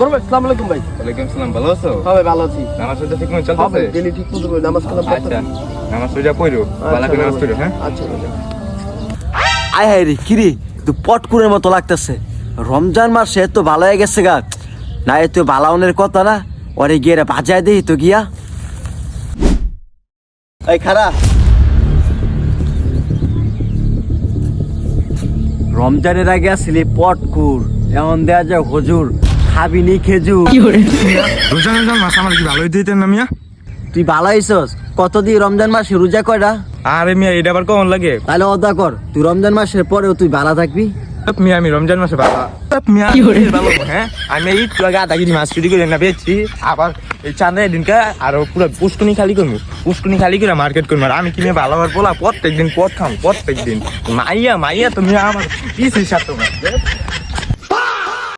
বড় ভাই আসসালামু আলাইকুম ভাই। ওয়ালাইকুম সালাম, ভালো আছো? হ্যাঁ ভাই ভালো আছি। নামাজ রোজা ঠিক মতো হ্যাঁ চলতেছে? ভাই ডেইলি ঠিক মতো করে নামাজ কালাম পড়তে। আচ্ছা, নামাজ রোজা পড়ো, ভালো করে নামাজ পড়ো, হ্যাঁ? আচ্ছা ভাই। আয় হায় রে কিরে তো পটকুরের মতো লাগতেছে। রমজান মাসে তো ভালো হয়ে গেছে গা, না এ তো বালাউনের কথা না, ওরে গিয়ে বাজায় দেই তো গিয়া। এই খারা, রমজানের আগে আসলে পটকুর, এখন দেয়া যায় হুজুর খাবি নি খেজুর। রোজা মাস আমার কি ভালোই দিতেন না মিয়া? তুই ভালো হইছস? কতদিন রমজান মাসে রোজা কয়টা? আরে মিয়া এটা আবার কেমন লাগে? তাহলে অদা কর, তুই রমজান মাসের পরেও তুই ভালো থাকবি। মিয়া আমি রমজান মাসে ভালো মিয়া ভালো, হ্যাঁ? আমি এই তো আগে আধা কেজি মাছ চুরি করে না পেয়েছি, আবার এই চাঁদা দিনকে আরো পুরো পুষ্কুনি খালি করবো, পুষ্কুনি খালি করে মার্কেট করবো। আর আমি কিনে ভালো হওয়ার বলা প্রত্যেক দিন পথ খাম, প্রত্যেক দিন মাইয়া মাইয়া তুমি আমার পিছিয়ে সাথে